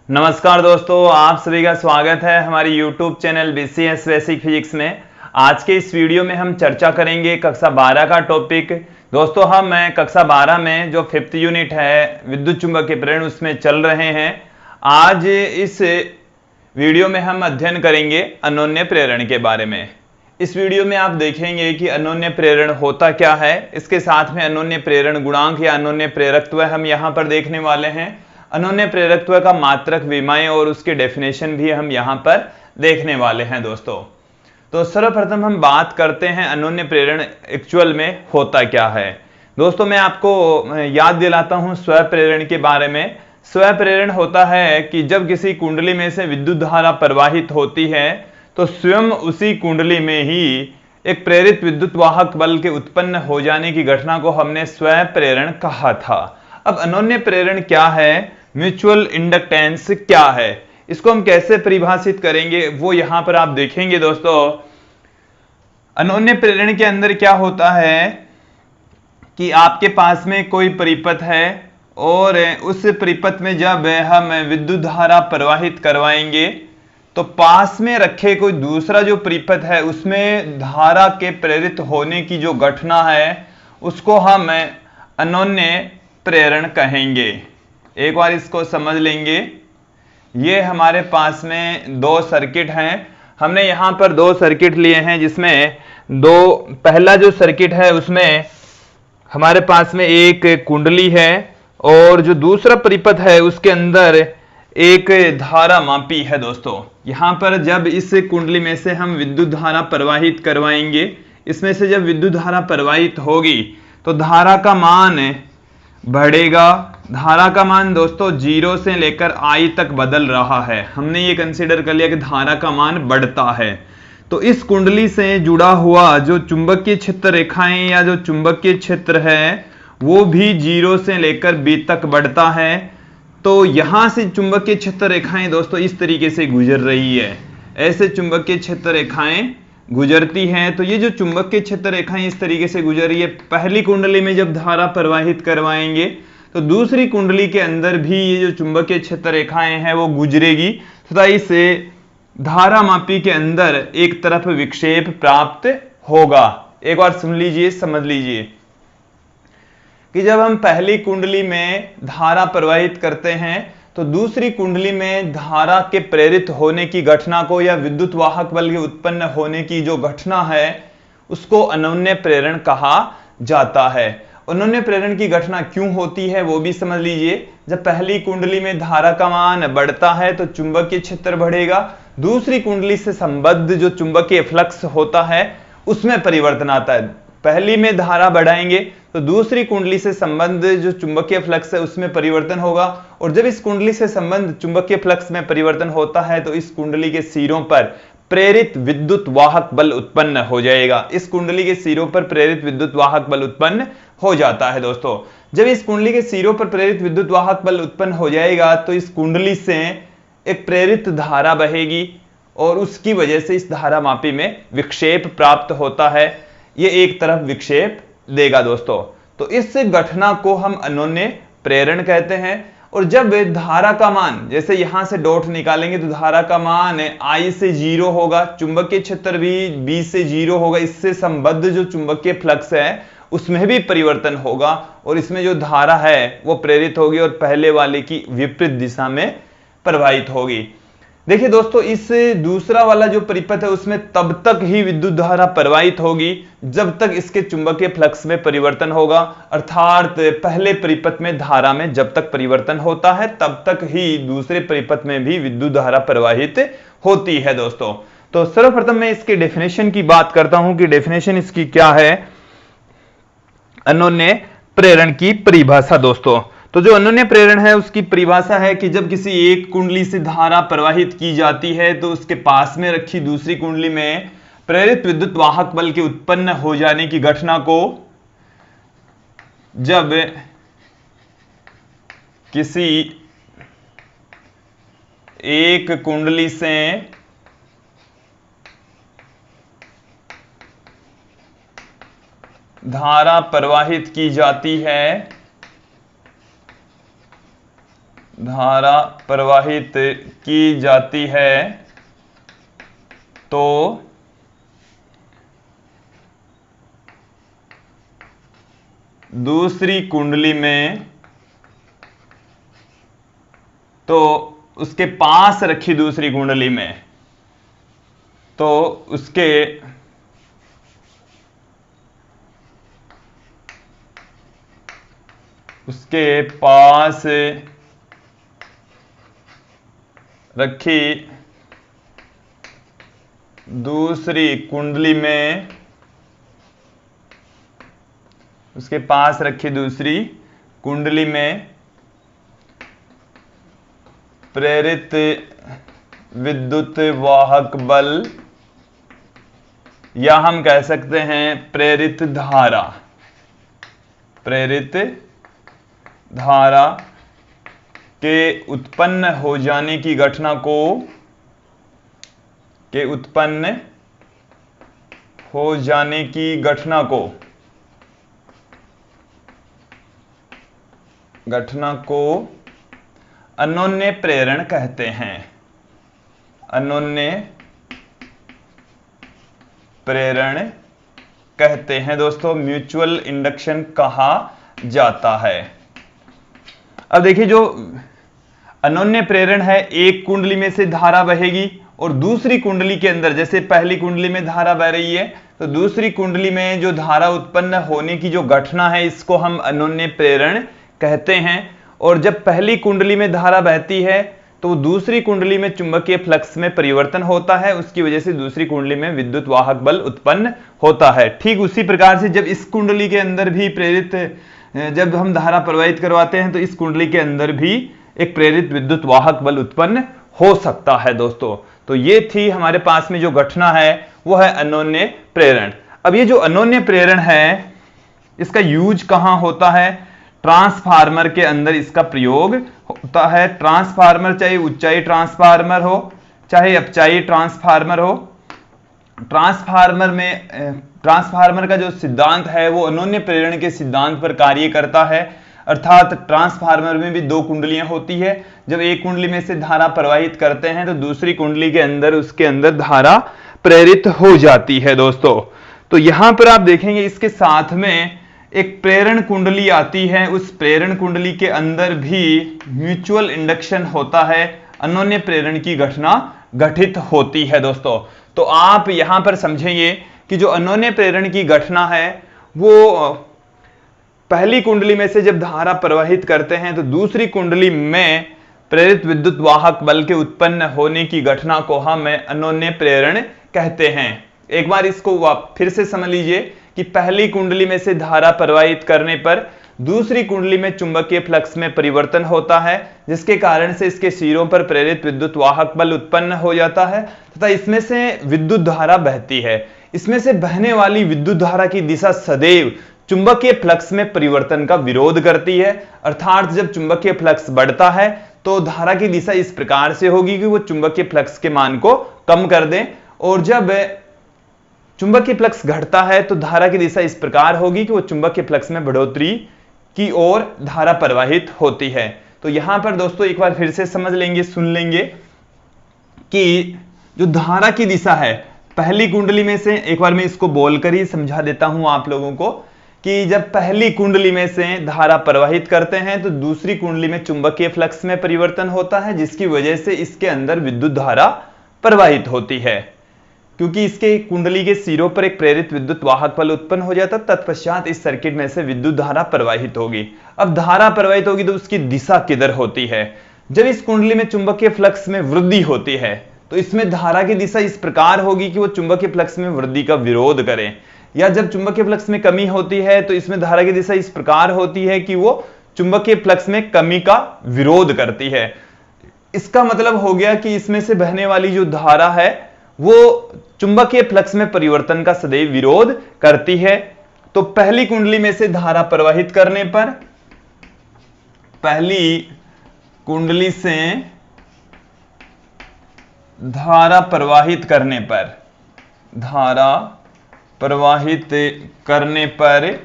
नमस्कार दोस्तों, आप सभी का स्वागत है हमारी YouTube channel BCS basic physics में। आज के इस वीडियो में हम चर्चा करेंगे कक्षा 12 का टॉपिक। दोस्तों हम कक्षा 12 में जो 5th यूनिट है विद्युत चुंबकीय प्रेरण उसमें चल रहे हैं। आज इस वीडियो में हम अध्ययन करेंगे अनोन्य प्रेरण के बारे में। इस वीडियो में आप देखेंगे कि अनोन्य प्रेरण होता क्या है, इसके साथ में अनोन्य प्रेरण गुणांक या अनोन्य प्रेरकत्व हम यहाँ पर देखने वाले हैं। अनोन्य प्रेरकत्व का मात्रक विमाएं और उसके डेफिनेशन भी हम यहाँ पर देखने वाले हैं दोस्तों। तो सर्वप्रथम हम बात करते हैं अनोन्य प्रेरण एक्चुअल में होता क्या है। दोस्तों मैं आपको याद दिलाता हूँ स्व प्रेरण के बारे में। स्व प्रेरण होता है कि जब किसी कुंडली में से विद्युत धारा प्रवाहित होती है तो स्वयं उसी कुंडली में ही एक प्रेरित विद्युत वाहक बल के उत्पन्न हो जाने की घटना को हमने स्व प्रेरण कहा था। अब अनोन्य प्रेरण क्या है, म्यूचुअल इंडक्टेंस क्या है, इसको हम कैसे परिभाषित करेंगे वो यहां पर आप देखेंगे दोस्तों। अनोन्य प्रेरण के अंदर क्या होता है कि आपके पास में कोई परिपथ है और उस परिपथ में जब हम विद्युत धारा प्रवाहित करवाएंगे तो पास में रखे कोई दूसरा जो परिपथ है उसमें धारा के प्रेरित होने की जो घटना है उसको हम अनोन्य प्रेरण कहेंगे। एक बार इसको समझ लेंगे। ये हमारे पास में दो सर्किट हैं। हमने यहां पर दो सर्किट लिए हैं जिसमें पहला जो सर्किट है उसमें हमारे पास में एक कुंडली है और जो दूसरा परिपथ है उसके अंदर एक धारा मापी है दोस्तों। यहां पर जब इस कुंडली में से हम विद्युत धारा प्रवाहित करवाएंगे, इसमें से जब विद्युत धारा प्रवाहित होगी तो धारा का मान बढ़ेगा। धारा का मान दोस्तों 0 से लेकर I तक बदल रहा है। हमने ये कंसीडर कर लिया कि धारा का मान बढ़ता है। तो इस कुंडली से जुड़ा हुआ जो चुंबकीय क्षेत्र रेखाएं या जो चुंबकीय क्षेत्र है वो भी 0 से लेकर B तक बढ़ता है। तो यहां से चुंबकीय क्षेत्र रेखाएं दोस्तों इस तरीके से गुजर रही है। ऐसे चुंबकीय क्षेत्र रेखाएं गुजरती हैं। तो ये जो चुंबकीय क्षेत्र रेखाएं इस तरीके से गुजर रही है, पहली कुंडली में जब धारा प्रवाहित करवाएंगे तो दूसरी कुंडली के अंदर भी ये जो चुंबकीय क्षेत्र रेखाएं हैं वो गुजरेगी तथा इस धारा मापी के अंदर एक तरफ विक्षेप प्राप्त होगा। एक बार सुन लीजिए, समझ लीजिए कि जब हम पहली कुंडली में धारा प्रवाहित करते हैं तो दूसरी कुंडली में धारा के प्रेरित होने की घटना को या विद्युत वाहक बल के उत्पन्न होने की जो घटना है उसको अनोन्य प्रेरण कहा जाता है। अनोन्य प्रेरण की घटना क्यों होती है वो भी समझ लीजिए। जब पहली कुंडली में धारा का मान बढ़ता है तो चुंबकीय क्षेत्र बढ़ेगा, दूसरी कुंडली से संबद्ध जो चुंबकीय फ्लक्स होता है उसमें परिवर्तन आता है। पहली में धारा बढ़ाएंगे तो दूसरी कुंडली से संबंध जो चुंबकीय फ्लक्स है उसमें परिवर्तन होगा और जब इस कुंडली से संबंध चुंबकीय फ्लक्स में परिवर्तन होता है तो इस कुंडली के सिरों पर प्रेरित विद्युत वाहक बल उत्पन्न हो जाएगा। इस कुंडली के सिरों पर प्रेरित विद्युत वाहक बल उत्पन्न हो जाता है दोस्तों। जब इस कुंडली के सिरों पर प्रेरित विद्युत वाहक बल उत्पन्न हो जाएगा तो इस कुंडली से एक प्रेरित धारा बहेगी और उसकी वजह से इस धारा मापी में विक्षेप प्राप्त होता है। ये एक तरफ विक्षेप देगा दोस्तों। तो इस घटना को हम अनोन्य प्रेरण कहते हैं। और जब धारा का मान, जैसे यहां से डॉट निकालेंगे तो धारा का मान I से 0 होगा, चुंबकीय क्षेत्र भी B से 0 होगा, इससे संबद्ध जो चुंबकीय फ्लक्स है उसमें भी परिवर्तन होगा और इसमें जो धारा है वो प्रेरित होगी और पहले वाले की विपरीत दिशा में प्रवाहित होगी। देखिए दोस्तों, इस दूसरा वाला जो परिपथ है उसमें तब तक ही विद्युत धारा प्रवाहित होगी जब तक इसके चुंबकीय फ्लक्स में परिवर्तन होगा, अर्थात पहले परिपथ में धारा में जब तक परिवर्तन होता है तब तक ही दूसरे परिपथ में भी विद्युत धारा प्रवाहित होती है दोस्तों। तो सर्वप्रथम मैं इसके डेफिनेशन की बात करता हूं कि डेफिनेशन इसकी क्या है, अनोन्य प्रेरण की परिभाषा दोस्तों। तो जो अनोन्य प्रेरण है उसकी परिभाषा है कि जब किसी एक कुंडली से धारा प्रवाहित की जाती है तो उसके पास में रखी दूसरी कुंडली में प्रेरित विद्युत वाहक बल के उत्पन्न हो जाने की घटना को जब किसी एक कुंडली से धारा प्रवाहित की जाती है, धारा प्रवाहित की जाती है तो दूसरी कुंडली में, तो उसके पास रखी दूसरी कुंडली में, तो उसके पास रखी दूसरी कुंडली में, उसके पास रखी दूसरी कुंडली में प्रेरित विद्युत वाहक बल, या हम कह सकते हैं प्रेरित धारा, प्रेरित धारा के उत्पन्न हो जाने की घटना को, के उत्पन्न हो जाने की घटना को अन्योन्य प्रेरण कहते हैं। अन्योन्य प्रेरण कहते हैं दोस्तों, म्यूचुअल इंडक्शन कहा जाता है। अब देखिए, जो अन्योन्य प्रेरण है, एक कुंडली में से धारा बहेगी और दूसरी कुंडली के अंदर, जैसे पहली कुंडली में धारा बह रही है तो दूसरी कुंडली में जो धारा उत्पन्न होने की जो घटना है, इसको हम अन्योन्य प्रेरण कहते हैं। और जब पहली कुंडली में धारा बहती है तो दूसरी कुंडली में चुंबकीय फ्लक्स में परिवर्तन होता है, उसकी वजह से दूसरी कुंडली में विद्युत वाहक बल उत्पन्न होता है। ठीक उसी प्रकार से जब इस कुंडली के अंदर भी जब हम धारा प्रवाहित करवाते हैं तो इस कुंडली के अंदर भी एक प्रेरित विद्युत वाहक बल उत्पन्न हो सकता है दोस्तों। तो ये थी हमारे पास में जो घटना है वो है अन्योन्य प्रेरण। अब ये जो अन्योन्य प्रेरण है, इसका यूज कहां होता है? ट्रांसफार्मर के अंदर इसका प्रयोग होता है। ट्रांसफार्मर, चाहे ऊंचाई ट्रांसफार्मर हो चाहे अपचाई ट्रांसफार्मर हो, ट्रांसफार्मर का जो सिद्धांत है वो अन्योन्य प्रेरण के सिद्धांत पर कार्य करता है। अर्थात ट्रांसफार्मर में भी दो कुंडलियां होती है। जब एक कुंडली में से धारा प्रवाहित करते हैं तो दूसरी कुंडली के अंदर, उसके अंदर धारा प्रेरित हो जाती है दोस्तों। तो यहां पर आप देखेंगे इसके साथ में एक प्रेरण कुंडली आती है, उस प्रेरण कुंडली के अंदर भी म्यूचुअल इंडक्शन होता है, अन्योन्य प्रेरण की घटना घटित होती है दोस्तों। तो आप यहां पर समझेंगे कि जो अन्योन्य प्रेरण की घटना है वो पहली कुंडली में से जब धारा प्रवाहित करते हैं तो दूसरी कुंडली में प्रेरित विद्युत वाहक बल के उत्पन्न होने की घटना को हम अन्योन्य प्रेरण कहते हैं। एक बार इसको फिर से समझ लीजिए कि पहली कुंडली में से धारा प्रवाहित करने पर दूसरी कुंडली में चुंबकीय फ्लक्स में परिवर्तन होता है, जिसके कारण से इसके सिरों पर प्रेरित विद्युत वाहक बल उत्पन्न हो जाता है तथा इसमें से विद्युत धारा बहती है। इसमें से बहने वाली विद्युत धारा की दिशा सदैव चुंबकीय फ्लक्स में परिवर्तन का विरोध करती है। अर्थात जब चुंबकीय फ्लक्स बढ़ता है तो धारा की दिशा इस प्रकार से होगी कि वो चुंबकीय फ्लक्स के मान को कम कर दें, और जब चुंबकीय फ्लक्स घटता है तो धारा की दिशा इस प्रकार होगी कि वो चुंबकीय फ्लक्स में बढ़ोतरी की ओर धारा प्रवाहित होती है। तो यहां पर दोस्तों एक बार फिर से समझ लेंगे, सुन लेंगे कि जो धारा की दिशा है पहली कुंडली में से, एक बार मैं इसको बोलकर ही समझा देता हूं आप लोगों को कि जब पहली कुंडली में से धारा प्रवाहित करते हैं तो दूसरी कुंडली में चुंबकीय फ्लक्स में परिवर्तन होता है, जिसकी वजह से इसके अंदर विद्युत धारा प्रवाहित होती है, क्योंकि इसके कुंडली के सिरों पर एक प्रेरित विद्युत वाहक बल उत्पन्न हो जाता है। तत्पश्चात इस सर्किट में से विद्युत धारा प्रवाहित होगी। अब धारा प्रवाहित होगी तो उसकी दिशा किधर होती है? जब इस कुंडली में चुंबकीय फ्लक्स में वृद्धि होती है तो इसमें धारा की दिशा इस प्रकार होगी कि वो चुंबकीय फ्लक्स में वृद्धि का विरोध करें, या जब चुंबकीय फ्लक्स में कमी होती है तो इसमें धारा की दिशा इस प्रकार होती है कि वो चुंबकीय फ्लक्स में कमी का विरोध करती है। इसका मतलब हो गया कि इसमें से बहने वाली जो धारा है वो चुंबकीय फ्लक्स में परिवर्तन का सदैव विरोध करती है। तो पहली कुंडली में से धारा प्रवाहित करने पर, पहली कुंडली से धारा प्रवाहित करने पर, धारा प्रवाहित करने पर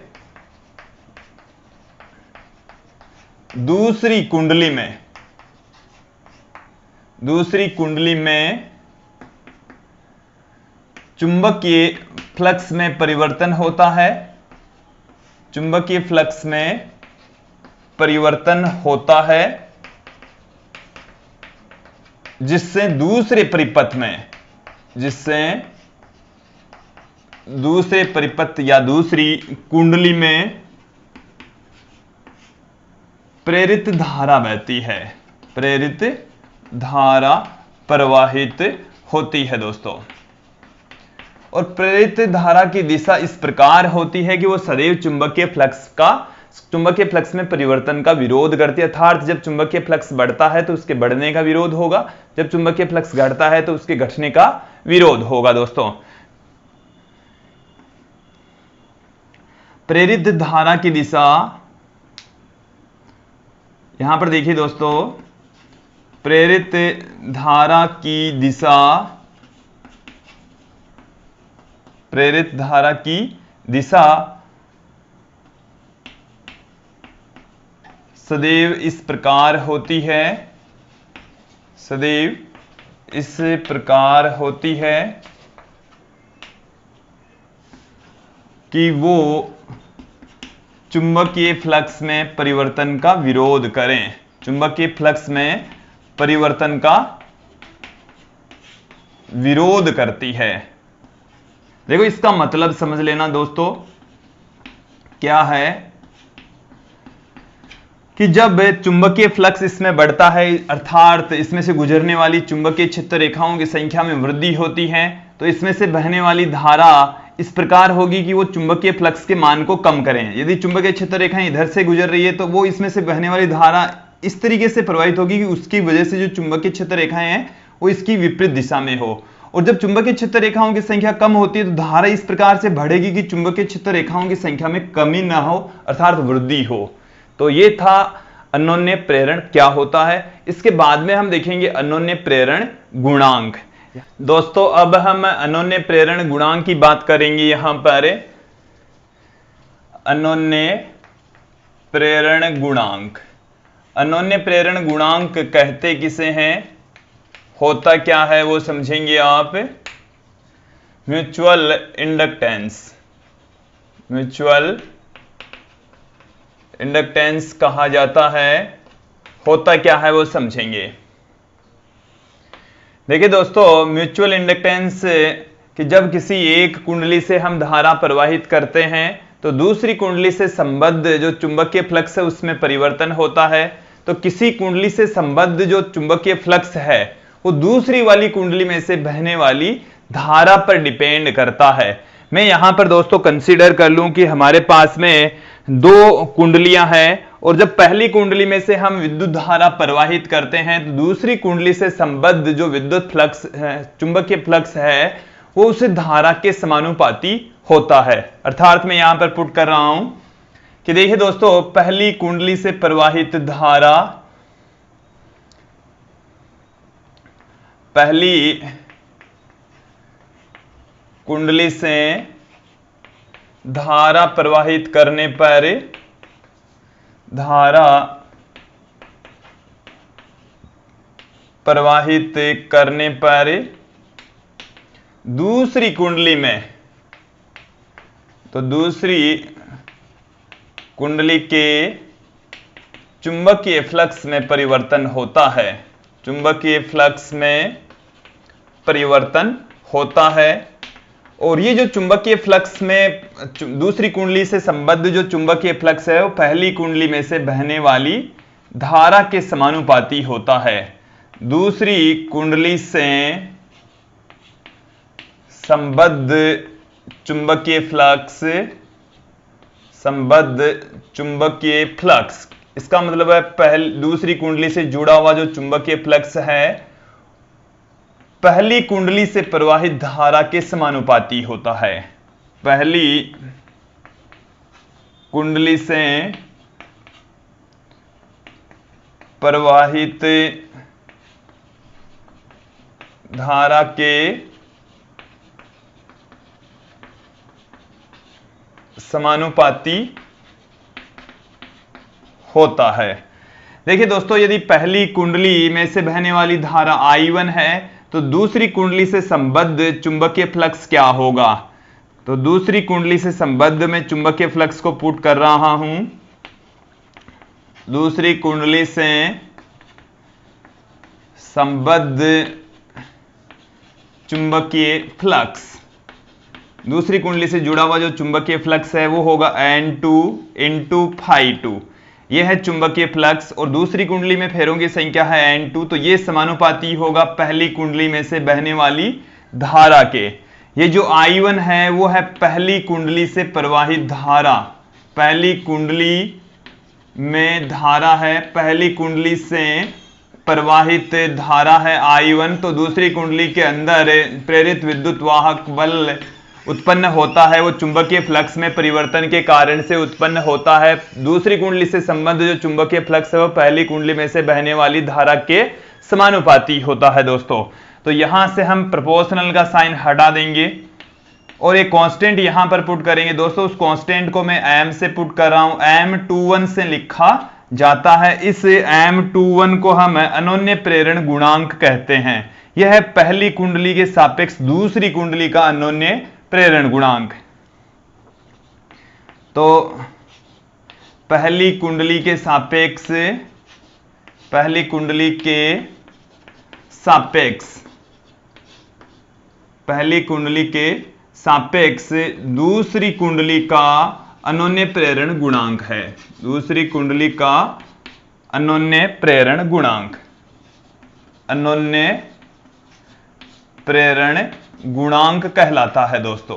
दूसरी कुंडली में दूसरी कुंडली में चुंबकीय फ्लक्स में परिवर्तन होता है, चुंबकीय फ्लक्स में परिवर्तन होता है, जिससे दूसरे परिपथ या दूसरी कुंडली में प्रेरित धारा बहती है, प्रेरित धारा प्रवाहित होती है दोस्तों। और प्रेरित धारा की दिशा इस प्रकार होती है कि वो सदैव चुंबकीय फ्लक्स में परिवर्तन का विरोध करती है। अर्थात जब चुंबकीय फ्लक्स बढ़ता है तो उसके बढ़ने का विरोध होगा, जब चुंबकीय फ्लक्स घटता है तो उसके घटने का विरोध होगा दोस्तों। प्रेरित धारा की दिशा, यहां पर देखिए दोस्तों, प्रेरित धारा की दिशा सदैव इस प्रकार होती है, कि वो चुंबकीय फ्लक्स में परिवर्तन का विरोध करें, चुंबकीय फ्लक्स में परिवर्तन का विरोध करती है। देखो इसका मतलब समझ लेना दोस्तों, क्या है कि जब चुंबकीय फ्लक्स इसमें बढ़ता है, अर्थात इसमें से गुजरने वाली चुंबकीय क्षेत्र रेखाओं की संख्या में वृद्धि होती है, तो इसमें से बहने वाली धारा इस प्रकार होगी कि वो चुंबकीय फ्लक्स के मान को कम करें। यदि चुंबकीय क्षेत्र रेखाएं इधर से गुजर रही है तो वो इसमें से बहने वाली धारा इस तरीके से प्रवाहित होगी कि उसकी वजह से जो चुंबकीय क्षेत्र रेखाएं हैं वो इसकी विपरीत दिशा में हो। और जब चुंबकीय क्षेत्र रेखाओं की संख्या कम होती है तो धारा इस प्रकार से बढ़ेगी कि चुंबकीय क्षेत्र रेखाओं की संख्या में कमी ना हो, अर्थात वृद्धि हो। तो ये था अन्योन्य प्रेरण क्या होता है। इसके बाद में हम देखेंगे अन्योन्य प्रेरण गुणांक। दोस्तों अब हम अन्योन्य प्रेरण गुणांक की बात करेंगे। यहां पर अन्योन्य प्रेरण गुणांक, अन्योन्य प्रेरण गुणांक कहते किसे हैं, होता क्या है वो समझेंगे आप। म्यूचुअल इंडक्टेंस कहा जाता है, होता क्या है वो समझेंगे। देखिए दोस्तों, म्यूचुअल इंडक्टेंस कि जब किसी एक कुंडली से हम धारा प्रवाहित करते हैं तो दूसरी कुंडली से संबद्ध जो चुंबकीय फ्लक्स है उसमें परिवर्तन होता है। तो किसी कुंडली से संबद्ध जो चुंबकीय फ्लक्स है वो दूसरी वाली कुंडली में से बहने वाली धारा पर डिपेंड करता है। मैं यहां पर दोस्तों कंसीडर कर लूं कि हमारे पास में दो कुंडलियां हैं, और जब पहली कुंडली में से हम विद्युत धारा प्रवाहित करते हैं तो दूसरी कुंडली से संबद्ध जो विद्युत फ्लक्स है, चुंबकीय फ्लक्स है, वो उस धारा के समानुपाती होता है। अर्थात मैं यहां पर पुट कर रहा हूं कि देखिए दोस्तों, पहली कुंडली से प्रवाहित धारा, पहली कुंडली से धारा प्रवाहित करने पर, धारा प्रवाहित करने पर दूसरी कुंडली में, तो दूसरी कुंडली के चुंबकीय फ्लक्स में परिवर्तन होता है, चुंबकीय फ्लक्स में परिवर्तन होता है। और ये जो चुंबकीय फ्लक्स में दूसरी कुंडली से संबद्ध जो चुंबकीय फ्लक्स है वो पहली कुंडली में से बहने वाली धारा के समानुपाती होता है। दूसरी कुंडली से संबद्ध चुंबकीय फ्लक्स, इसका मतलब है दूसरी कुंडली से जुड़ा हुआ जो चुंबकीय फ्लक्स है पहली कुंडली से प्रवाहित धारा के समानुपाती होता है। पहली कुंडली से प्रवाहित धारा के समानुपाती होता है। देखिए दोस्तों, यदि पहली कुंडली में से बहने वाली धारा I1 है तो दूसरी कुंडली से संबद्ध चुंबकीय फ्लक्स क्या होगा। तो दूसरी कुंडली से संबद्ध में चुंबकीय फ्लक्स को पुट कर रहा हूं। दूसरी कुंडली से संबद्ध चुंबकीय फ्लक्स, दूसरी कुंडली से जुड़ा हुआ जो चुंबकीय फ्लक्स है वो होगा N2 इंटू φ2। यह है चुंबकीय फ्लक्स और दूसरी कुंडली में फेरों की संख्या है N2, तो ये समानुपाती होगा पहली कुंडली में से बहने वाली धारा के। ये जो I1 है वो है पहली कुंडली से प्रवाहित धारा, पहली कुंडली में धारा है, पहली कुंडली से प्रवाहित धारा है I1, तो दूसरी कुंडली के अंदर प्रेरित विद्युत वाहक बल उत्पन्न होता है वो चुंबकीय फ्लक्स में परिवर्तन के कारण से उत्पन्न होता है। दूसरी कुंडली से संबद्ध जो चुंबकीय फ्लक्स है वो पहली कुंडली में से बहने वाली धारा के समानुपाती होता है दोस्तों। तो यहां से हम प्रोपोर्शनल का साइन हटा देंगे और एक कांस्टेंट यहां पर पुट करेंगे दोस्तों। उस कांस्टेंट को मैं m से पुट कर रहा हूं, M21 से लिखा जाता है। इस M21 को हम अनोन्य प्रेरण गुणांक कहते हैं। यह है पहली कुंडली के सापेक्ष दूसरी कुंडली का अनोन्य प्रेरण गुणांक। तो पहली कुंडली के सापेक्ष, पहली कुंडली के सापेक्ष, पहली कुंडली के सापेक्ष दूसरी कुंडली का अनोन्य प्रेरण गुणांक है। दूसरी कुंडली का अनोन्य प्रेरण गुणांक, अनोन्य प्रेरण गुणांक कहलाता है दोस्तों,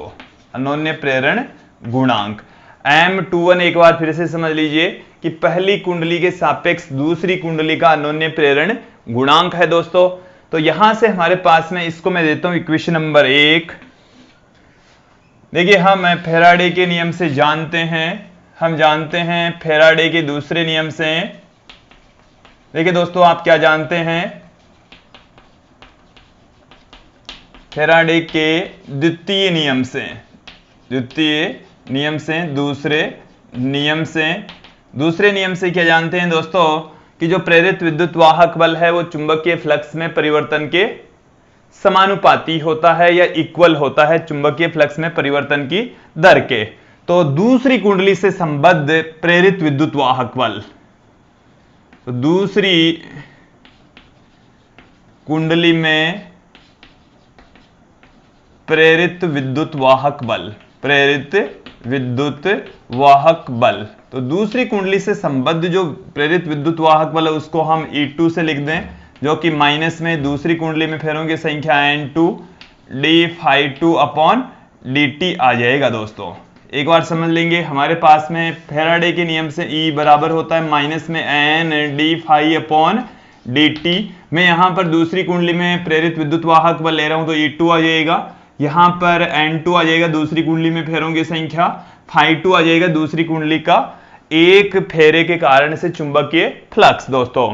अनोन्य प्रेरण गुणांक। M21 एक बार फिर से समझ लीजिए कि पहली कुंडली के सापेक्ष दूसरी कुंडली का अनोन्य प्रेरण गुणांक है दोस्तों। तो यहां से हमारे पास में इसको मैं देता हूं इक्वेशन नंबर 1। देखिए हम फैराडे के नियम से जानते हैं, हम जानते हैं फैराडे के दूसरे नियम से। देखिए दोस्तों, आप क्या जानते हैं, फैराडे के द्वितीय नियम से, द्वितीय नियम से, दूसरे नियम से क्या जानते हैं दोस्तों कि जो प्रेरित विद्युत वाहक बल है वो चुंबकीय फ्लक्स में परिवर्तन के समानुपाती होता है या इक्वल होता है चुंबकीय फ्लक्स में परिवर्तन की दर के। तो दूसरी कुंडली से संबद्ध प्रेरित विद्युत वाहक बल, तो दूसरी कुंडली में प्रेरित विद्युत वाहक बल, प्रेरित विद्युत वाहक बल, तो दूसरी कुंडली से संबद्ध जो प्रेरित विद्युत वाहक बल है उसको हम E2 से लिख दें, जो कि माइनस में दूसरी कुंडली में फेरों की संख्या N2 d∅2 अपॉन dt आ जाएगा दोस्तों। एक बार समझ लेंगे, हमारे पास में फैराडे के नियम से E बराबर होता है माइनस में n d∅ अपॉन dt। मैं यहां पर दूसरी कुंडली में प्रेरित विद्युत वाहक बल ले रहा हूं तो E2 आ जाएगा, यहां पर N2 आ जाएगा दूसरी कुंडली में फेरों की संख्या, φ2 आ जाएगा दूसरी कुंडली का एक फेरे के कारण से चुंबकीय फ्लक्स दोस्तों।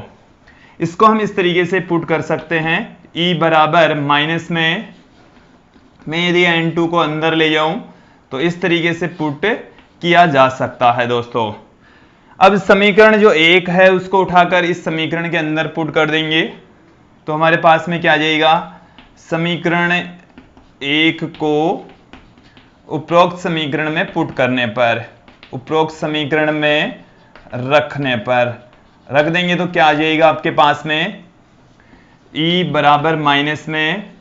इसको हम इस तरीके से पुट कर सकते हैं, E बराबर माइनस में मैं यदि N2 को अंदर ले जाऊं तो इस तरीके से पुट किया जा सकता है दोस्तों। अब समीकरण जो 1 है उसको उठाकर इस समीकरण के अंदर पुट कर देंगे तो हमारे पास में क्या आ जाएगा, समीकरण 1 को उपरोक्त समीकरण में पुट करने पर, उपरोक्त समीकरण में रखने पर रख देंगे तो क्या आ जाएगा आपके पास में, E बराबर माइनस में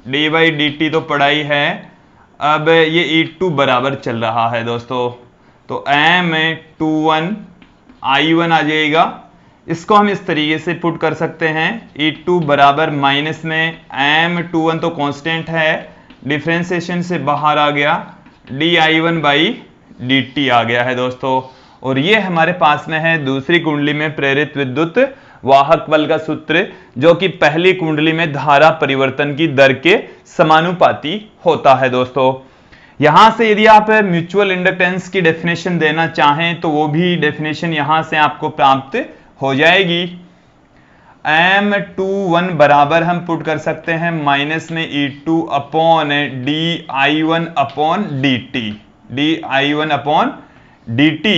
d/dt तो पढ़ा ही है, अब ये E2 बराबर चल रहा है दोस्तों, तो M21 I1 आ जाएगा। इसको हम इस तरीके से पुट कर सकते हैं, E2 बराबर माइनस में M21 तो कांस्टेंट है, डिफरेंशिएशन से बाहर आ गया, di1/dt आ गया है दोस्तों। और ये हमारे पास में है दूसरी कुंडली में प्रेरित विद्युत वाहक बल का सूत्र, जो कि पहली कुंडली में धारा परिवर्तन की दर के समानुपाती होता है दोस्तों। यहां से यदि आप म्यूचुअल इंडक्टेंस की डेफिनेशन देना चाहें तो वो भी डेफिनेशन यहां से आपको प्राप्त हो जाएगी। M21 बराबर हम पुट कर सकते हैं माइनस में E2 upon di1 upon dt, di1 upon dt,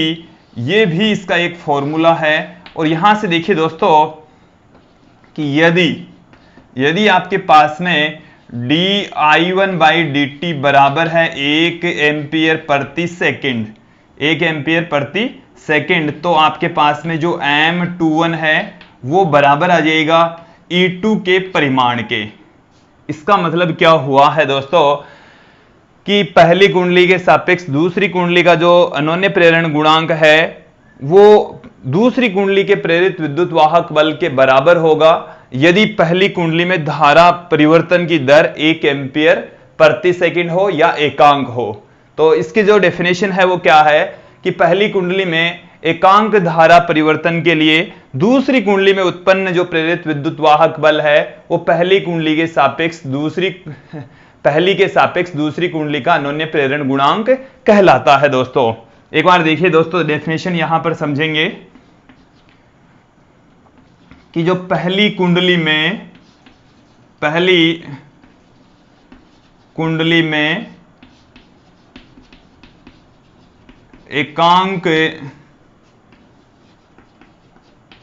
ये भी इसका एक फॉर्मूला है और यहां से देखिए दोस्तों कि यदि आपके पास में di1/dt बराबर है 1 एम्पियर प्रति सेकंड, 1 एम्पियर प्रति सेकंड, तो आपके पास में जो M21 है वो बराबर आ जाएगा E2 के परिमाण के। इसका मतलब क्या हुआ है दोस्तों कि पहली कुंडली के सापेक्ष दूसरी कुंडली का जो अनोन्य प्रेरण गुणांक है वो दूसरी कुंडली के प्रेरित विद्युत वाहक बल के बराबर होगा यदि पहली कुंडली में धारा परिवर्तन की दर 1 एम्पियर प्रति सेकंड हो या एकांक हो। तो इसकी जो डेफिनेशन है वो क्या है कि पहली कुंडली में एकांक धारा परिवर्तन के लिए दूसरी कुंडली में उत्पन्न जो प्रेरित विद्युत वाहक बल है वो पहली के सापेक्ष दूसरी कुंडली का अनोन्य प्रेरण गुणांक कहलाता है। दोस्तों एक बार देखिए दोस्तों, डेफिनेशन यहां पर समझेंगे कि जो पहली कुंडली में एकांक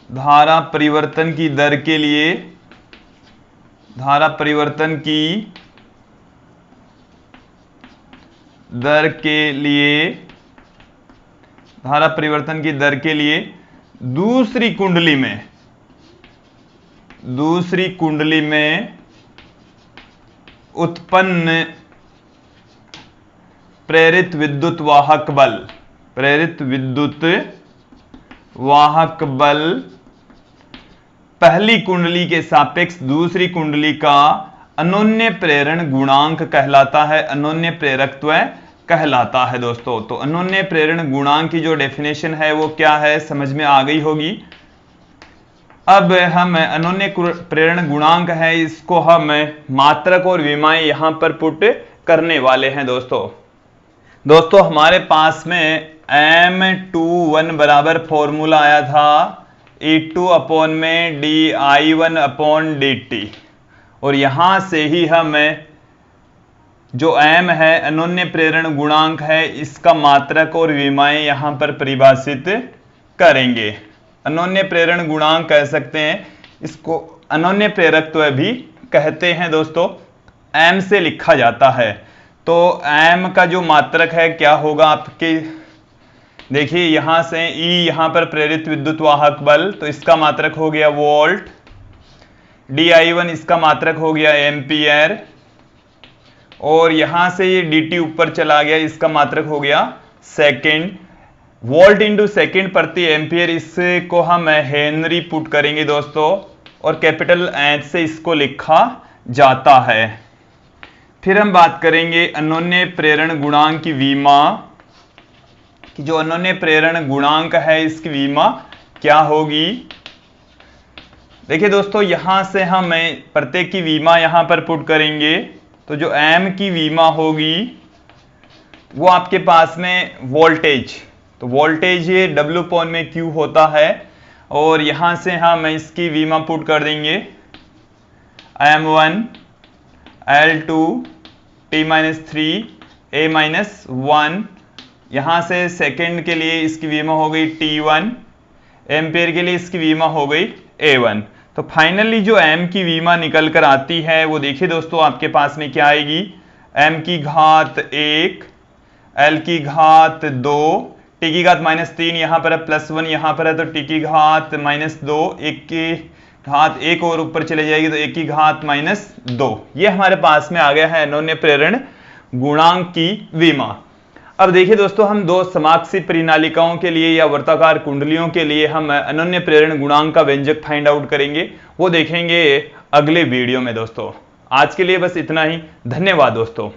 धारा परिवर्तन की दर के लिए दूसरी कुंडली में उत्पन्न प्रेरित विद्युत वाहक बल पहली कुंडली के सापेक्ष दूसरी कुंडली का अनोन्य प्रेरण गुणांक कहलाता है, अनोन्य प्रेरकत्व कहलाता है। दोस्तों तो अनोन्य प्रेरण गुणांक की जो डेफिनेशन है वो क्या है समझ में आ गई होगी। अब हम अनोन्य प्रेरण गुणांक है इसको हम मात्रक और विमाएं यहां पर पुट करने वाले हैं। दोस्तों हमारे पास में M21 बराबर फॉर्मूला आया था E2 अपॉन में di1/dt, और यहां से ही हम जो M है अनोन्य प्रेरण गुणांक है इसका मात्रक और विमाएं यहां पर परिभाषित करेंगे। अनोन्य प्रेरण गुणांक कह सकते हैं, इसको अनोन्य प्रेरकत्व भी कहते हैं। दोस्तों M से लिखा जाता है, तो M का जो मात्रक है क्या होगा आपके, देखिए यहां से E यहां पर प्रेरित विद्युत वाहक बल, तो इसका मात्रक हो गया वोल्ट, di1 इसका मात्रक हो गया एम्पियर, और यहां से ये dt ऊपर चला गया, इसका मात्रक हो गया सेकंड। वोल्ट इंटू सेकंड प्रति एम्पियर, इसको हम हेनरी पुट करेंगे दोस्तों, और कैपिटल H से इसको लिखा जाता है। फिर हम बात करेंगे अनोन्य प्रेरण गुणांक की विमा, कि जो अनोन्य प्रेरण गुणांक है इसकी विमा क्या होगी। देखिए दोस्तों यहां से हम प्रत्येक की विमा यहां पर पुट करेंगे, तो जो M की विमा होगी वो आपके पास में वोल्टेज, तो वोल्टेज ये W अपॉन में Q होता है, और यहां से हम इसकी विमा पुट कर देंगे M1 L2 T-3 A-1, यहां से सेकंड के लिए इसकी विमा हो गई T1, एम्पियर के लिए इसकी विमा हो गई A1। तो फाइनली जो M की विमा निकल कर आती है वो देखिए दोस्तों आपके पास में क्या आएगी, M की घात 1, L की घात 2, T की घात -3 यहां पर है, +1 यहां पर है, तो T की घात -2, 1 की घात 1 और ऊपर चले जाएगी तो 1 की घात -2। ये हमारे पास में आ गया है अनोन्य प्रेरण गुणांक की विमा। अब देखिए दोस्तों हम दो समाक्षी परिनालिकाओं के लिए या वर्ताकार कुंडलियों के लिए हम अनोन्य प्रेरण गुणांक का व्यंजक फाइंड आउट करेंगे, वो देखेंगे अगले वीडियो में। दोस्तों आज के लिए बस इतना ही, धन्यवाद दोस्तों।